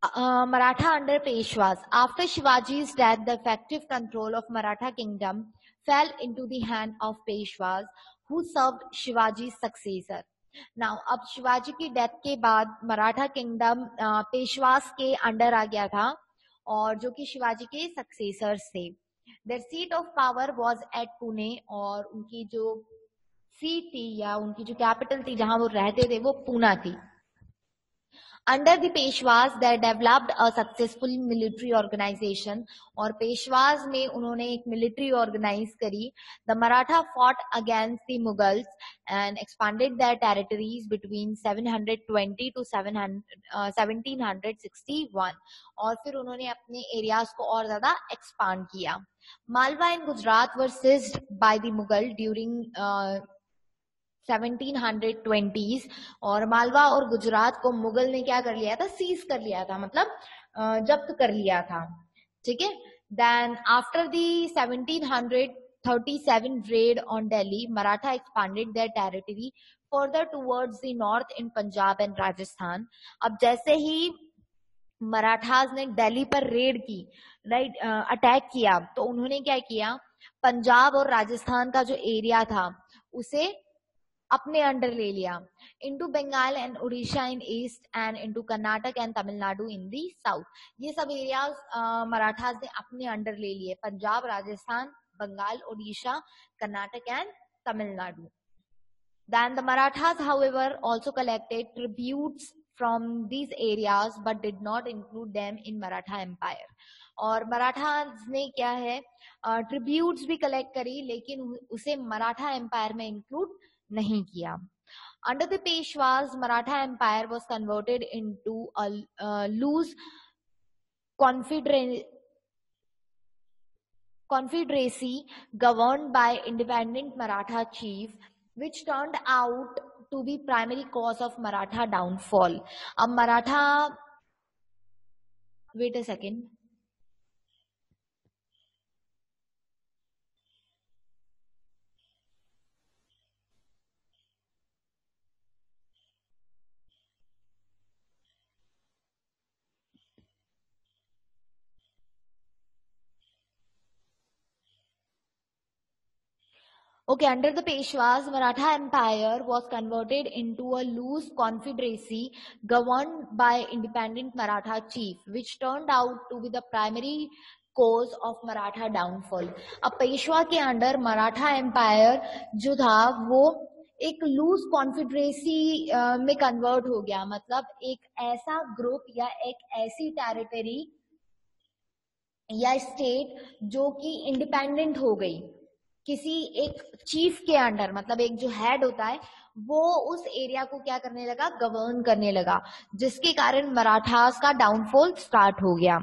Maratha under Peshwas. After Shivaji's death, the effective control of Maratha kingdom fell into the hand of Peshwas, who served Shivaji's successor. Now, अब शिवाजी की death के बाद Maratha kingdom Peshwas के under आ गया था और जो कि शिवाजी के सक्सेसर्स थे. There seat of power was at Pune और उनकी जो सीट थी या उनकी जो कैपिटल थी जहां वो रहते थे वो पूना थी. Under the Peshwas they developed a successful military organisation और पेशवाज में उन्होंने एक मिलिट्री ऑर्गेनाइज करी. The Maratha fought against the Mughals and expanded their territories between 720 to 1761 और फिर उन्होंने अपने एरियाज को और ज्यादा एक्सपांड किया. Malwa in Gujarat were seized by the Mughal during 1720s और मालवा और गुजरात को मुगल ने क्या कर लिया था, सीज कर लिया था, मतलब जब्त कर लिया था. ठीक है. Then after the 1737 raid on Delhi, Maratha expanded their territory further towards the north in Punjab and Rajasthan. अब जैसे ही मराठास ने दिल्ली पर रेड की, राइट, अटैक किया, तो उन्होंने क्या किया, पंजाब और राजस्थान का जो एरिया था उसे अपने अंडर ले लिया. Into Bengal and Orissa in east and into Karnataka and Tamil Nadu in the south. ये सब एरियाज मराठास ने अपने अंडर ले लिए, Punjab, Rajasthan, Bengal, Orissa, Karnataka and Tamil Nadu. Then the Marathas, however, also collected tributes from these areas but did not include them in Maratha Empire. और मराठास ने क्या है, ट्रिब्यूट्स भी कलेक्ट करी लेकिन उसे मराठा एम्पायर में इंक्लूड नहीं किया. Under the Peshwas, Maratha Empire was converted into a loose confederacy governed by independent Maratha chief, which turned out to be primary cause of Maratha downfall. अब Maratha, wait a second. Okay, under the Peshwas, Maratha Empire was converted into a loose confederacy governed by independent Maratha chief, which turned out to be the primary cause of Maratha downfall. अब पेशवा के under Maratha empire जो था वो एक loose कॉन्फिडरेसी में convert हो गया, मतलब एक ऐसा ग्रुप या एक ऐसी टेरिटरी या स्टेट जो कि इंडिपेंडेंट हो गई किसी एक चीफ के अंडर, मतलब एक जो हेड होता है वो उस एरिया को क्या करने लगा, गवर्न करने लगा, जिसके कारण मराठास का डाउनफॉल स्टार्ट हो गया.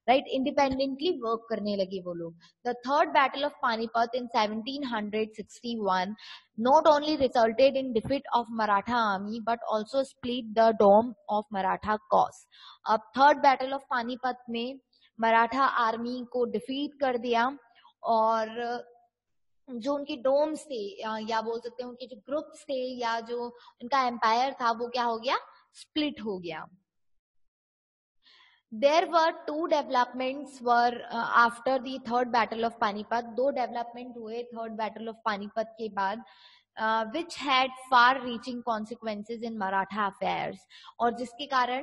राइट, इंडिपेंडेंटली वर्क करने लगे वो लोग. The third battle of Panipat in 1761 not only resulted in defeat of Maratha army but also split the dome of Maratha cause. अब थर्ड बैटल ऑफ पानीपत में मराठा आर्मी को डिफीट कर दिया और जो उनकी डोम्स थे या बोल सकते हैं उनके जो ग्रुप्स थे या जो उनका एम्पायर था वो क्या हो गया, स्प्लिट हो गया. There were two developments were after the third battle of Panipat. दो डेवलपमेंट हुए थर्ड बैटल ऑफ पानीपत के बाद, which had far-reaching consequences in Maratha affairs. और जिसके कारण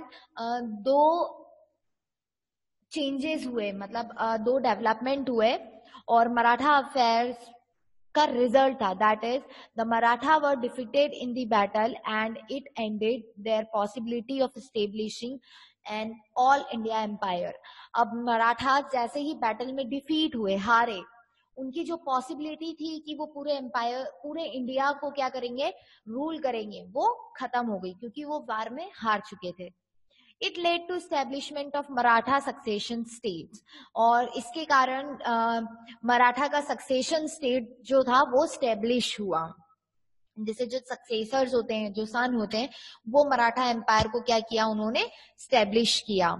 दो चेंजेस हुए, मतलब दो डेवलपमेंट हुए और मराठा अफेयर्स का रिजल्ट था, that is the Maratha were defeated in the battle and it ended their possibility of establishing an all India empire. अब मराठा जैसे ही बैटल में डिफीट हुए, हारे, उनकी जो पॉसिबिलिटी थी कि वो पूरे एम्पायर, पूरे इंडिया को क्या करेंगे, रूल करेंगे, वो खत्म हो गई क्योंकि वो वार में हार चुके थे. It led to establishment of Maratha succession states और इसके कारण मराठा का सक्सेशन स्टेट जो था वो स्टेब्लिश हुआ. जैसे जो सक्सेसर्स होते हैं, जो सन होते हैं, वो मराठा एम्पायर को क्या किया, उन्होंने स्टेब्लिश किया.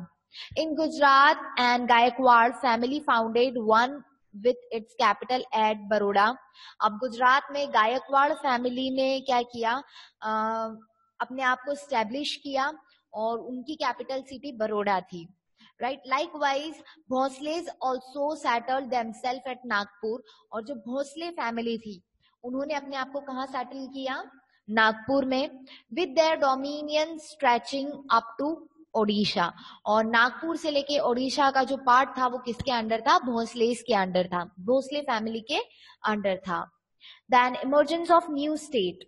In Gujarat and Gaikwad family founded one with its capital at Baroda. अब गुजरात में गायकवाड़ फैमिली ने क्या किया, अपने आप को स्टैब्लिश किया और उनकी कैपिटल सिटी बड़ौदा थी, right. Likewise Bhosles also settled themselves at Nagpur, और जो भोसले फैमिली थी उन्होंने अपने आप को कहाँ सेटल किया, नागपुर में, with their dominion stretching up to Odisha. और नागपुर से लेके ओडिशा का जो पार्ट था वो किसके अंडर था, भोसलेस के अंडर था, भोसले फैमिली के अंडर था. Then emergence of new state.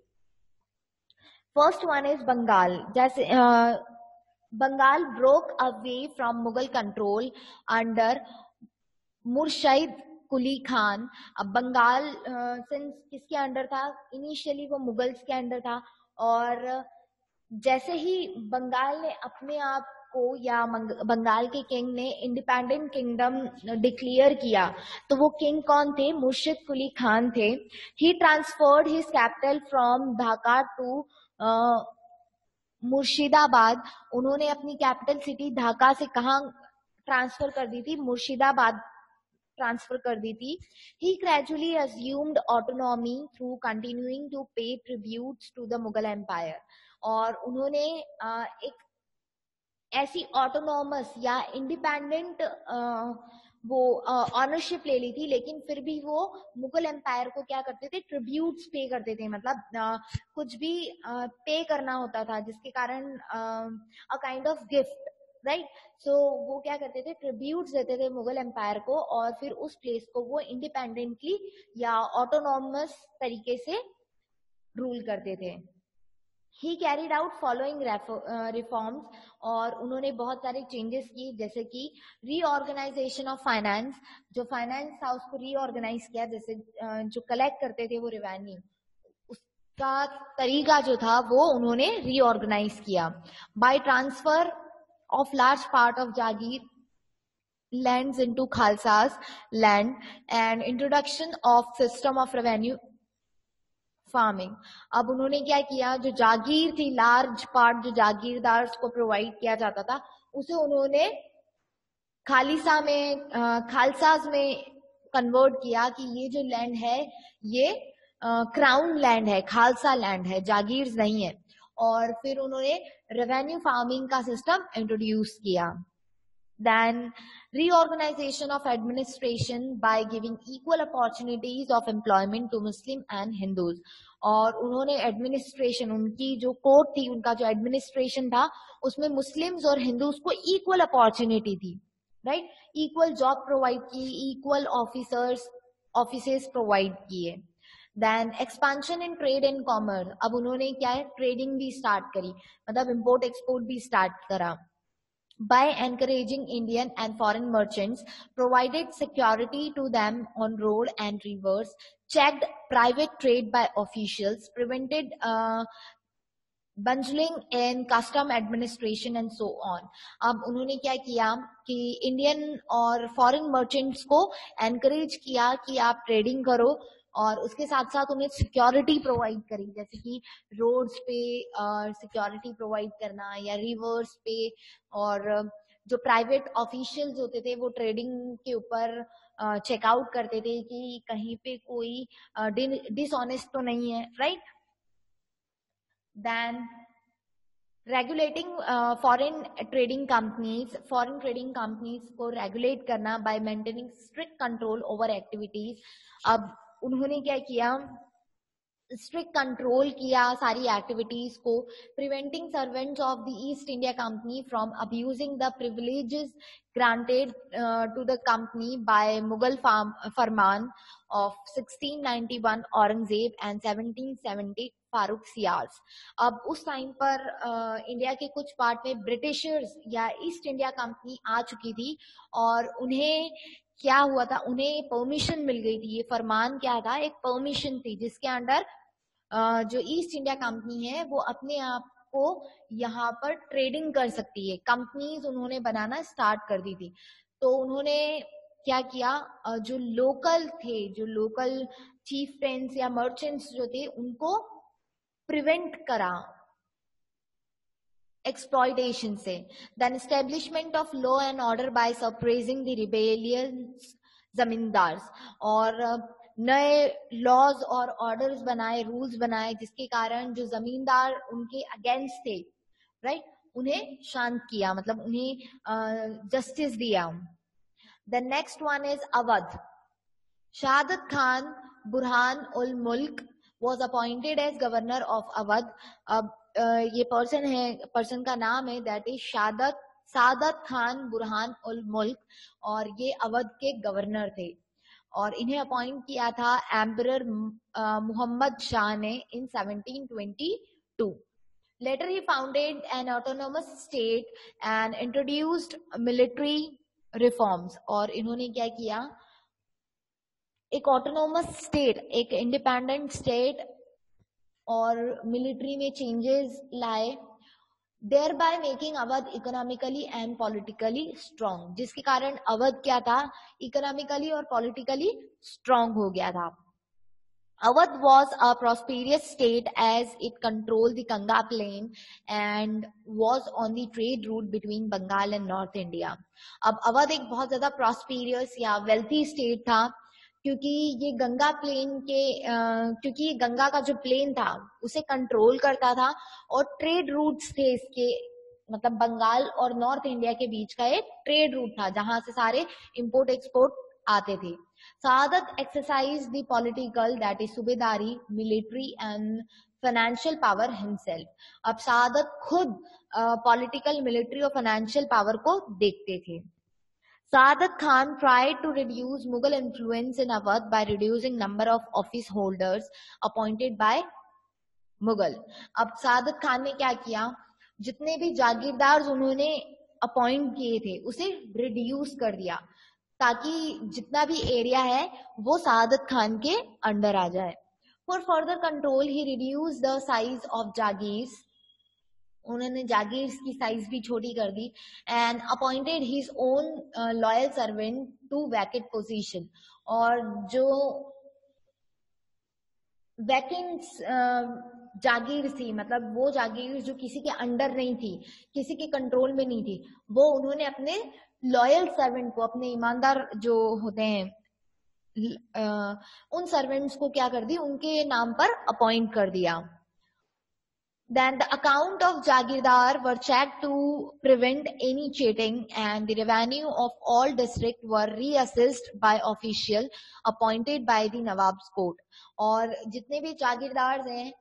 First one is Bengal. जैसे Bengal broke away from Mughal control under Murshid Quli Khan. अब बंगाल सिंस किसके अंडर था, इनिशियली वो मुगल्स के अंडर था, और जैसे ही बंगाल ने अपने आप को या बंगाल के किंग ने इंडिपेंडेंट किंगडम डिक्लेयर किया, तो वो किंग कौन थे, मुर्शिद कुली खान थे. He transferred his capital from Dhaka to Murshidabad. उन्होंने अपनी कैपिटल सिटी ढाका से कहाँ ट्रांसफर कर दी थी, मुर्शिदाबाद ट्रांसफर कर दी थी. ही gradually assumed autonomy through continuing to pay tributes to the Mughal Empire. और उन्होंने एक ऐसी ऑटोनॉमस या इंडिपेंडेंट वो ऑनरशिप ले ली थी, लेकिन फिर भी वो मुगल एम्पायर को क्या करते थे, ट्रिब्यूट्स पे करते थे, मतलब कुछ भी पे करना होता था जिसके कारण a kind of gift, right. So वो क्या करते थे, ट्रिब्यूट्स देते थे मुगल एम्पायर को, और फिर उस प्लेस को वो इंडिपेंडेंटली या ऑटोनॉमस तरीके से रूल करते थे. ही कैरिड आउट फॉलोइंग रिफॉर्म्स, और उन्होंने बहुत सारे चेंजेस किए, जैसे कि रीऑर्गेनाइजेशन ऑफ फाइनेंस. जो फाइनेंस था उसको रीऑर्गेनाइज किया, जैसे जो कलेक्ट करते थे वो रेवेन्यू, उसका तरीका जो था वो उन्होंने रीऑर्गेनाइज किया. By transfer of large part of Jagir lands into Khalsa's land and introduction of system of revenue farming. अब उन्होंने क्या किया, जो जागीर थी, लार्ज पार्ट जो जागीरदार को प्रोवाइड किया जाता था, उसे उन्होंने खालसाज में कन्वर्ट किया कि ये जो लैंड है ये क्राउन लैंड है, खालसा लैंड है, जागीर नहीं है. और फिर उन्होंने रेवेन्यू फार्मिंग का सिस्टम इंट्रोड्यूस किया. Then reorganisation of administration by giving equal opportunities of employment to Muslim and Hindus. और उन्होंने एडमिनिस्ट्रेशन, उनकी जो कोर्ट थी, उनका जो एडमिनिस्ट्रेशन था, उसमें मुस्लिम्स और हिंदूज को इक्वल अपॉर्चुनिटी थी, राइट. इक्वल जॉब प्रोवाइड की, इक्वल ऑफिसेस प्रोवाइड किए. Then expansion in trade and commerce. अब उन्होंने क्या है, ट्रेडिंग भी स्टार्ट करी, मतलब इम्पोर्ट एक्सपोर्ट भी स्टार्ट करा. By encouraging Indian and foreign merchants, provided security to them on road and rivers, checked private trade by officials, prevented bungling in custom administration and so on. अब उन्होंने क्या किया कि Indian और foreign merchants को encourage किया कि आप ट्रेडिंग करो, और उसके साथ साथ उन्हें सिक्योरिटी प्रोवाइड करी, जैसे कि रोड्स पे सिक्योरिटी प्रोवाइड करना, या रिवर्स पे. और जो प्राइवेट ऑफिशियल्स होते थे वो ट्रेडिंग के ऊपर चेकआउट करते थे कि कहीं पे कोई डिसऑनेस्ट तो नहीं है, right. Then regulating foreign trading companies को रेगुलेट करना by maintaining strict control over activities. अब उन्होंने क्या किया, स्ट्रिक्ट कंट्रोल किया सारी एक्टिविटीज को, preventing servants of the East India Company from abusing the privileges granted to the company by Mughal farman of 1691 Aurangzeb and 1770 Farrukhsiyar. अब उस टाइम पर इंडिया के कुछ पार्ट में ब्रिटिशर्स या ईस्ट इंडिया कंपनी आ चुकी थी, और उन्हें क्या हुआ था, उन्हें परमिशन मिल गई थी. ये फरमान क्या था, एक परमिशन थी जिसके अंडर जो ईस्ट इंडिया कंपनी है वो अपने आप को यहाँ पर ट्रेडिंग कर सकती है. कंपनीज उन्होंने बनाना स्टार्ट कर दी थी. तो उन्होंने क्या किया, जो लोकल चीफटेन्स या मर्चेंट्स जो थे उनको प्रिवेंट करा एक्सप्लॉयटेशन से. Then establishment of law and order by suppressing the rebellions zamindars. और नए लॉज और ऑर्डर्स बनाए, रूल्स बनाए, जिसके कारण जो जमींदार उनके अगेंस्ट थे, राइट, उन्हें शांत किया, मतलब उन्हें जस्टिस दिया। The next one is Awadh. शहादत खान बुरहान उल मुल्क was appointed as governor of Awadh. अब ये पर्सन का नाम है दैट इज सादत खान बुरहान उल मुल्क, और ये अवध के गवर्नर थे, और इन्हें अपॉइंट किया था एम्परर मोहम्मद शाह ने इन 1722। Later he founded an autonomous state and introduced military reforms। और इन्होंने क्या किया, एक ऑटोनोमस स्टेट, एक इंडिपेंडेंट स्टेट और मिलिट्री में चेंजेस लाए, thereby making Awadh economically and politically strong, जिसके कारण अवध क्या था, इकोनॉमिकली और पॉलिटिकली स्ट्रॉन्ग हो गया था। Awadh was a prosperous state as it controlled the Ganga plain and was on the trade route between Bengal and North India। अब अवध एक बहुत ज्यादा prosperous या wealthy state था, क्योंकि ये गंगा प्लेन के क्योंकि ये गंगा का जो प्लेन था उसे कंट्रोल करता था, और ट्रेड रूट्स थे इसके, मतलब बंगाल और नॉर्थ इंडिया के बीच का एक ट्रेड रूट था जहां से सारे इंपोर्ट एक्सपोर्ट आते थे। Saadat exercise the political that is सूबेदारी, military and financial power himself. अब सादत खुद पॉलिटिकल, मिलिट्री और फाइनेंशियल पावर को देखते थे। Saadat Khan tried to reduce Mughal influence in Awadh by reducing number of office holders appointed by Mughal। अब सादत खान ने क्या किया, जितने भी जागीरदार उन्होंने अपॉइंट किए थे उसे रिड्यूस कर दिया, ताकि जितना भी एरिया है वो सादत खान के अंडर आ जाए। For further control he reduce the size of jagirs, उन्होंने जागीर्स की साइज भी छोटी कर दी, and appointed his own loyal servant to vacant position. और जो वैकेंट जागीर थी, मतलब वो जागीर जो किसी के अंडर नहीं थी, किसी के कंट्रोल में नहीं थी, वो उन्होंने अपने लॉयल सर्वेंट को, अपने ईमानदार जो होते हैं उन सर्वेंट्स को क्या कर दी, उनके नाम पर अपॉइंट कर दिया। Then the account of Jagirdar were checked to prevent any cheating, and the revenue of all districts were reassessed by official appointed by the Nawab's court। और जितने भी जागीरदार हैं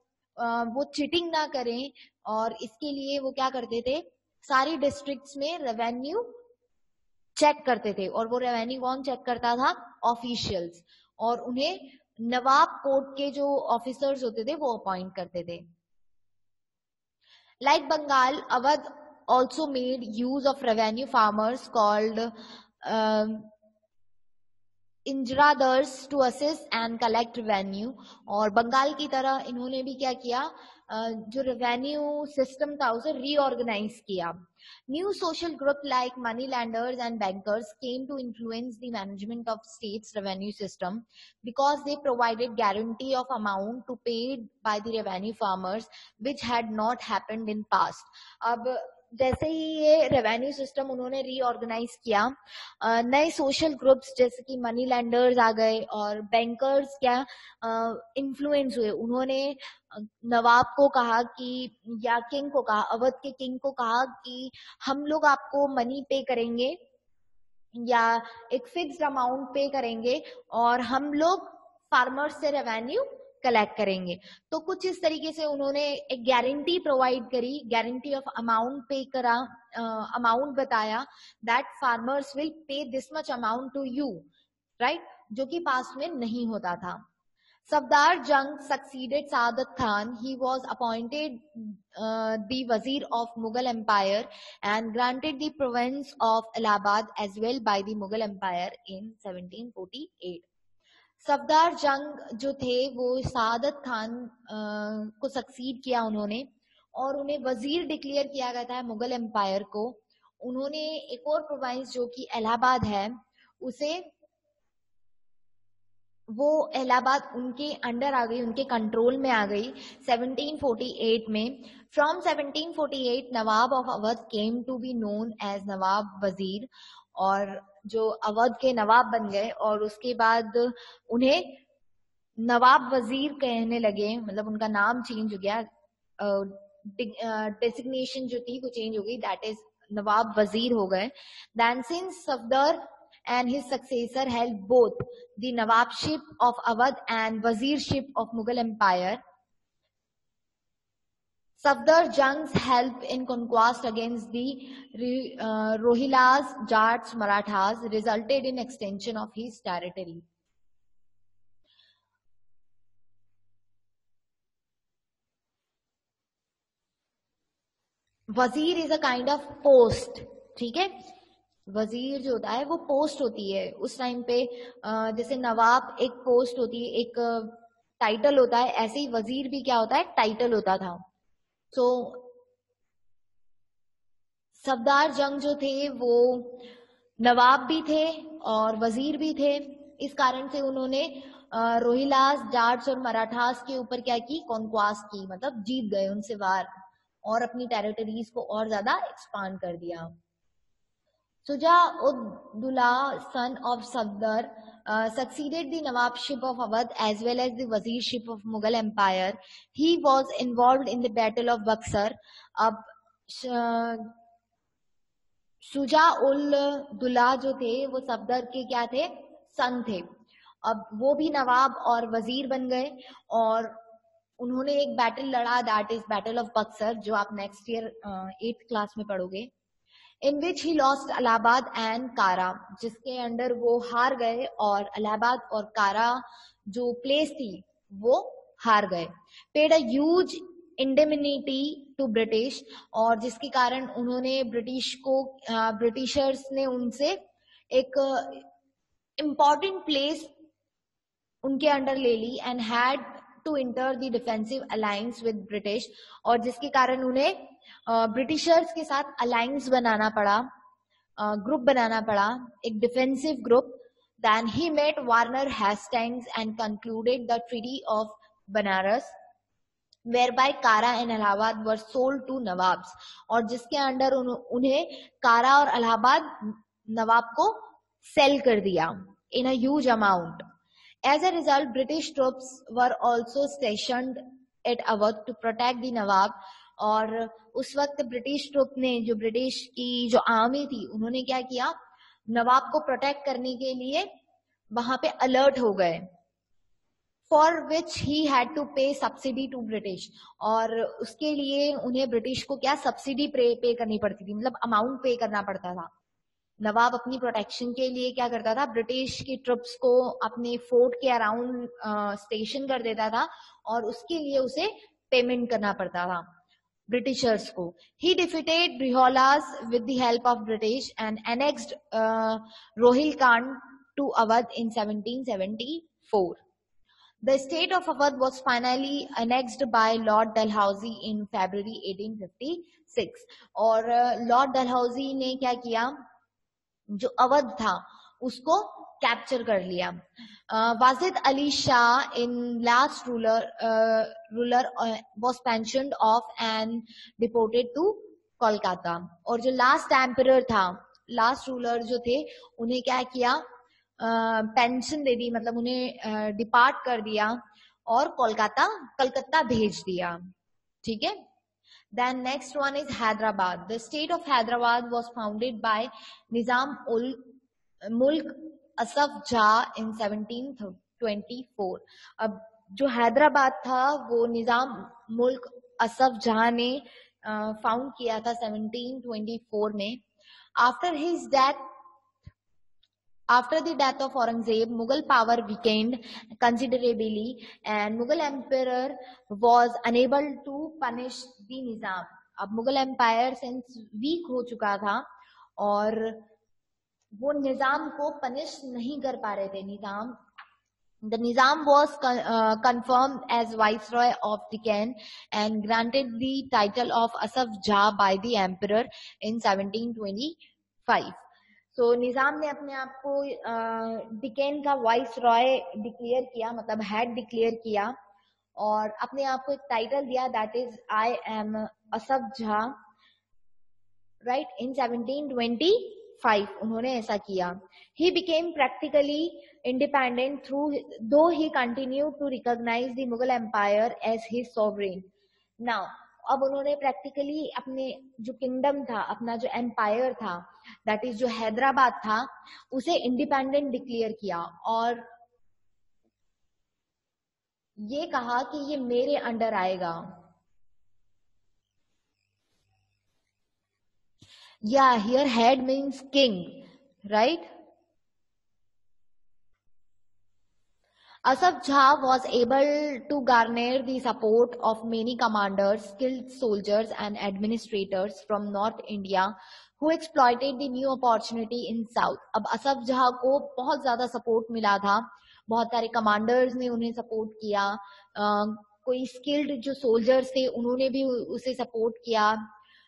वो चीटिंग ना करें, और इसके लिए वो क्या करते थे, सारी डिस्ट्रिक्ट्स में रेवेन्यू चेक करते थे, और वो रेवेन्यू कौन चेक करता था, ऑफिशियल्स, और उन्हें नवाब कोर्ट के जो ऑफिसर्स होते थे वो अपॉइंट करते थे। Like Bengal, Awadh also made use of revenue farmers called ijaradars to assist and collect revenue. और बंगाल की तरह इन्होंने भी क्या किया, जो रेवेन्यू सिस्टम था उसे रीऑर्गेनाइज किया। New social group like money lenders and bankers came to influence the management of state's revenue system because they provided guarantee of amount to paid by the revenue farmers which had not happened in past. अब जैसे ही ये revenue system उन्होंने reorganise किया, नए social groups जैसे कि money landers आ गए और बैंकर्स क्या इन्फ्लुएंस हुए। उन्होंने नवाब को कहा कि, या किंग को कहा, अवध के किंग को कहा कि हम लोग आपको मनी पे करेंगे या एक फिक्स्ड अमाउंट पे करेंगे, और हम लोग फार्मर्स से रेवेन्यू कलेक्ट करेंगे। तो कुछ इस तरीके से उन्होंने एक गारंटी प्रोवाइड करी, गारंटी ऑफ अमाउंट पे करा, अमाउंट बताया that farmers will pay this much amount to you, right, जो कि पास्ट में नहीं होता था। Safdar Jung succeeded Saadat Khan. He was appointed the Wazir of Mughal Empire and granted the province of Allahabad as well by the Mughal Empire in 1748. सफदार जंग जो थे वो सादत खान को सक्सीड किया उन्होंने, और उन्हें वजीर डिक्लेयर किया गया था मुगल एम्पायर को। उन्होंने एक और प्रोविंस जो कि इलाहाबाद है उसे, वो इलाहाबाद उनके अंडर आ गई, उनके कंट्रोल में आ गई 1748 में। From 1748 Nawab of Awadh came to be known as Nawab Wazir, और जो अवध के नवाब बन गए, और उसके बाद उन्हें नवाब वजीर कहने लगे, मतलब उनका नाम चेंज हो गया। डेसिग्नेशन जो थी वो चेंज हो गई, दैट इज नवाब वजीर हो गए. Then since Safdar and his successor held both the Nawabship of Awadh and Wazirship of Mughal Empire, Safdar Jung's help in conquest against the Rohillas, Jats, Marathas resulted in extension of his territory. वजीर is a kind of post. ठीक है, वजीर जो होता है वो post होती है उस टाइम पे. जैसे नवाब एक पोस्ट होती है, एक टाइटल होता है, ऐसे ही वजीर भी क्या होता है, टाइटल होता था. तो सफदर जंग जो थे वो नवाब भी थे और वजीर भी थे. इस कारण से उन्होंने रोहिलास, जाट्स और मराठास के ऊपर क्या की, कॉन्क्वास्ट की, मतलब जीत गए उनसे वार और अपनी टेरिटरीज को और ज्यादा एक्सपांड कर दिया. Suja-ud-Dullah, son of Safdar, succeeded the Nawabship of Awadh as well as the Wazirship of Mughal Empire. He was involved in the Battle of Buxar. अब सुजा-उल-दुल्ला जो थे वो सफदर के क्या थे, सन थे. अब वो भी नवाब और वजीर बन गए और उन्होंने एक बैटल लड़ा, that is battle of Buxar, जो आप नेक्स्ट ईयर 8th क्लास में पढ़ोगे. इन विच ही लॉस्ट इलाहाबाद एंड कारा, जिसके अंडर वो हार गए और इलाहाबाद और कारा जो प्लेस थी वो हार गए. Paid a huge indemnity to British, और जिसके कारण उन्होंने ब्रिटिशर्स ने उनसे एक इम्पॉर्टेंट प्लेस उनके अंडर ले ली and had to enter the defensive alliance with British, और जिसके कारण उन्हें ब्रिटिशर्स के साथ अलायंस बनाना पड़ा, ग्रुप बनाना पड़ा, एक defensive group. Then he met Warren Hastings and concluded the treaty of Banaras whereby Kara and Allahabad were sold to Nawabs, और जिसके अंडर उन्हें कारा और इलाहाबाद नवाब को सेल कर दिया in a huge amount. As a result, British troops were also stationed at Awadh to protect the Nawab, और उस वक्त ब्रिटिश ट्रुप ने, जो ब्रिटिश की जो आर्मी थी, उन्होंने क्या किया, नवाब को प्रोटेक्ट करने के लिए वहां पे अलर्ट हो गए. For which he had to pay subsidy to British, और उसके लिए उन्हें ब्रिटिश को क्या सब्सिडी पे करनी पड़ती थी, मतलब अमाउंट पे करना पड़ता था. नवाब अपनी प्रोटेक्शन के लिए क्या करता था, ब्रिटिश की ट्रुप्स को अपने फोर्ट के अराउंड स्टेशन कर देता था और उसके लिए उसे पेमेंट करना पड़ता था ब्रिटिशर्स को. He defeated Rohillas with the help of British and annexed Rohilkhand to Awadh in 1774. The state of Awadh was finally annexed by Lord Dalhousie in February 1856. और लॉर्ड डलहौजी ने क्या किया, जो अवध था उसको कैप्चर कर लिया. Wajid Ali Shah in last ruler was pensioned off and deported to Kolkata. और जो लास्ट एम्परर था, लास्ट रूलर जो थे, उन्हें क्या किया, पेंशन दे दी, मतलब उन्हें डिपार्ट कर दिया और कलकत्ता भेज दिया. ठीक है. Then next one is Hyderabad. The state of Hyderabad was founded by Nizam ul Mulk Asaf Jah in 1724. अब जो हैदराबाद था वो निजाम मुल्क असफ जहा ने फाउंड किया था 1724 में. After the death of Aurangzeb, Mughal power weakened considerably and Mughal emperor was unable to punish the Nizam. अब Mughal empire since weak हो चुका था और वो निजाम को पनिश नहीं कर पा रहे थे. The Nizam was confirmed as Viceroy of Deccan and granted the title of Asaf Jah by the emperor in 1725. So निजाम ने अपने आप को डिकेन का वाइस रॉय डिक्लेयर किया, मतलब हेड डिक्लेयर किया और अपने आप को एक टाइटल दिया, that is I am Asaf Jah, right, in 1725 उन्होंने ऐसा किया. He became practically independent though he continued to recognize the Mughal Empire as his sovereign. Now, अब उन्होंने प्रैक्टिकली अपने जो किंगडम था, अपना जो एम्पायर था, दैट इज जो हैदराबाद था, उसे इंडिपेंडेंट डिक्लेयर किया और ये कहा कि ये मेरे अंडर आएगा. Yeah, here head means king, right? Asaf Jha was able to garner the support of many commanders, skilled soldiers and administrators from North India who exploited the new opportunity in South. अब असफ झा को बहुत ज्यादा support मिला था, बहुत सारे commanders ने उन्हें सपोर्ट किया, कोई स्किल्ड जो सोल्जर्स थे उन्होंने भी उसे सपोर्ट किया.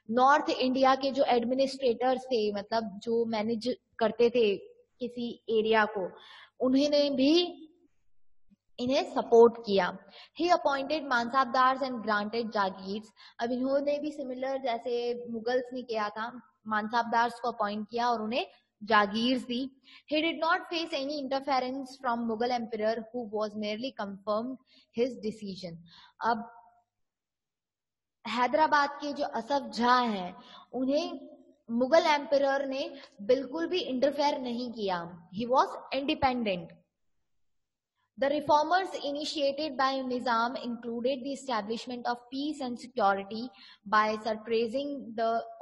नॉर्थ इंडिया के जो एडमिनिस्ट्रेटर्स थे, मतलब जो मैनेज करते थे किसी एरिया को, उन्होंने भी इन्हें सपोर्ट किया. He appointed mansabdars and granted jagirs. अब इन्होंने भी सिमिलर जैसे मुगल्स ने किया था, मानसाबदार्स को अपॉइंट किया और उन्हें जागीर्स दी. He did not face any interference from Mughal emperor who was merely confirmed his decision. अब हैदराबाद के जो असफ झा हैं, उन्हें मुगल एम्परर ने बिल्कुल भी इंटरफेयर नहीं किया. He was independent. The reformers initiated by Nizam included the establishment of peace and security by suppressing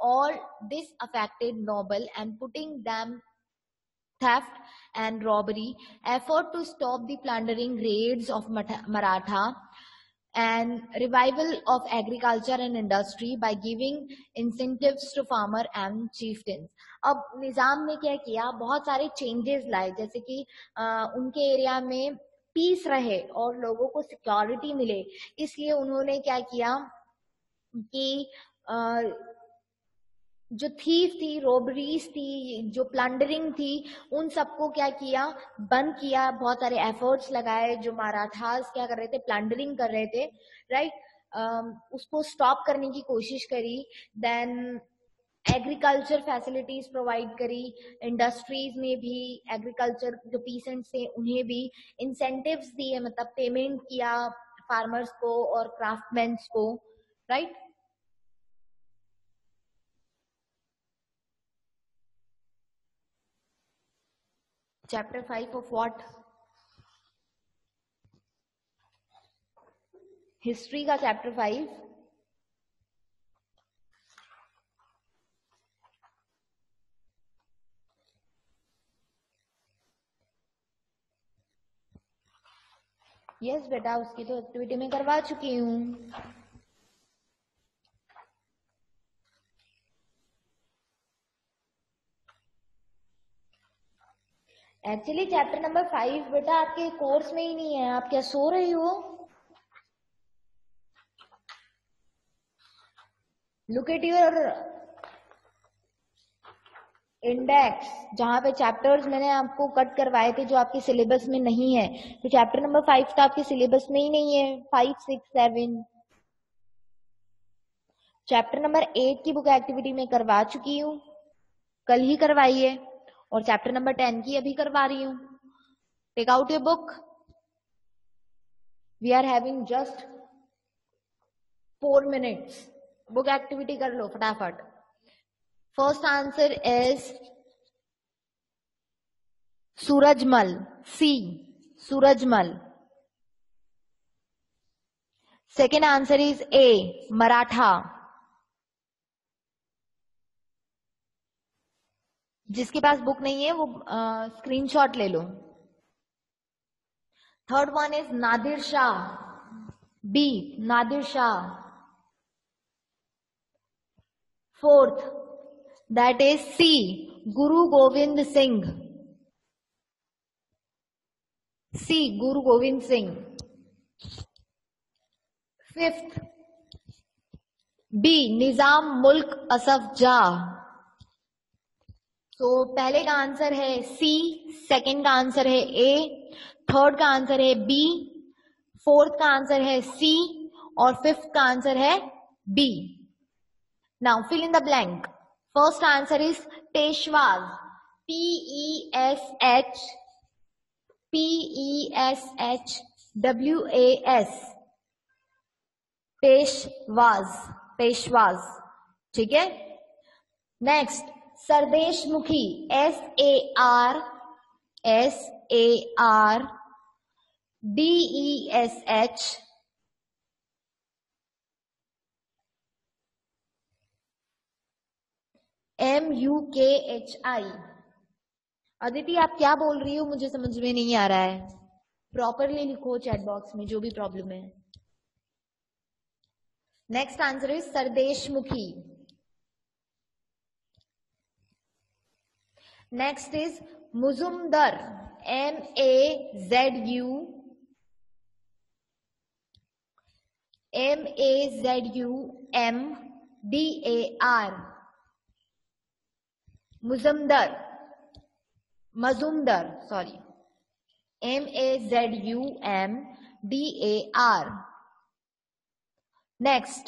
all disaffected noble and putting them theft and robbery, effort to stop the plundering raids of Maratha, and revival of agriculture and industry by giving incentives to farmer and chieftains. अब निजाम ने क्या किया, बहुत सारे changes लाए, जैसे कि उनके एरिया में पीस रहे और लोगों को सिक्योरिटी मिले, इसलिए उन्होंने क्या किया कि जो थीफ थी, रोबरीज थी, जो प्लंडरिंग थी, उन सबको क्या किया, बंद किया. बहुत सारे एफर्ट्स लगाए. जो मराठास क्या कर रहे थे, प्लंडरिंग कर रहे थे, राइट, उसको स्टॉप करने की कोशिश करी. देन एग्रीकल्चर फैसिलिटीज प्रोवाइड करी. इंडस्ट्रीज में भी एग्रीकल्चर जो पीसेंट्स थे उन्हें भी इंसेंटिव्स दिए, मतलब पेमेंट किया फार्मर्स को और क्राफ्टमैन्स को, right. Chapter 5 of what? History का चैप्टर 5. यस बेटा, उसकी तो एक्टिविटी में करवा चुकी हूँ. एक्चुअली चैप्टर नंबर 5 बेटा आपके कोर्स में ही नहीं है. आप क्या सो रही हो? लुक एट योर इंडेक्स, जहां पे चैप्टर्स मैंने आपको कट करवाए थे जो आपके सिलेबस में नहीं है. तो चैप्टर नंबर 5 तो आपके सिलेबस में ही नहीं है. 5, 6, 7. चैप्टर नंबर 8 की बुक एक्टिविटी में करवा चुकी हूँ, कल ही करवाई है, और चैप्टर नंबर 10 की अभी करवा रही हूँ. Take out your book. We are having just 4 minutes. Book activity कर लो फटाफट. First answer is Surajmal. C, Surajmal. Second answer is A, Maratha. जिसके पास बुक नहीं है वो स्क्रीनशॉट ले लो. Third one is Nadir Shah. B, Nadir Shah. Fourth, that is C, Guru Gobind Singh. C, Guru Gobind Singh. Fifth, B, Nizam Mulk Asaf जा. तो पहले का आंसर है सी, सेकंड का आंसर है ए, थर्ड का आंसर है बी, फोर्थ का आंसर है सी और फिफ्थ का आंसर है B. Now fill in the blank. First answer is Peshwas. PESH, PESHWAS, Peshwas. Peshwas, ठीक है। Next sardeshmukhi, SARDESHMUKHI। अदिति आप क्या बोल रही हो, मुझे समझ में नहीं आ रहा है, प्रॉपरली लिखो चैट बॉक्स में जो भी प्रॉब्लम है। Next answer is Sardeshmukhi. Next is Mazumdar, MAZUMDAR, Mazumdar sorry, MAZUMDAR। Next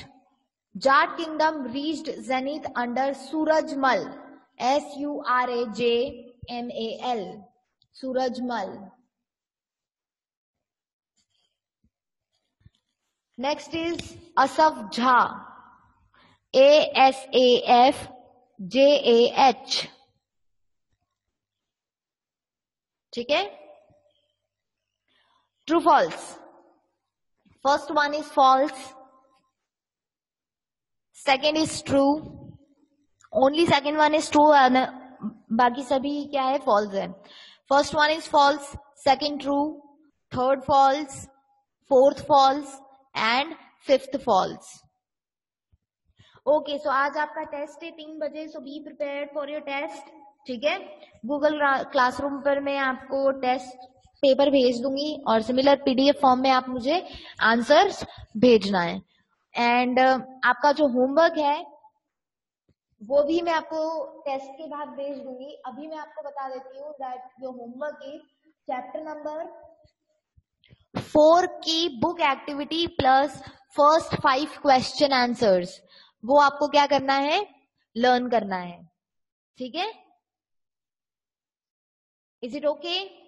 Jat kingdom reached zenith under Surajmal, SURAJMAL, Surajmal. Next is Asaf Jah, ASAFJAH, ठीक है। True false, first one is false, second is true, only second one is true, बाकी सभी क्या है, false है। First one is false, second true, third false, fourth false and fifth false. Okay, so आज आपका test है 3 बजे, so be prepared for your test, ठीक है। गूगल क्लासरूम पर मैं आपको टेस्ट पेपर भेज दूंगी और सिमिलर PDF फॉर्म में आप मुझे आंसर्स भेजना है। एंड आपका जो होमवर्क है वो भी मैं आपको टेस्ट के बाद भेज दूंगी। अभी मैं आपको बता देती हूँ that your homework is chapter number 4 की book activity plus first 5 question answers, वो आपको क्या करना है, लर्न करना है, ठीक है। Is it okay?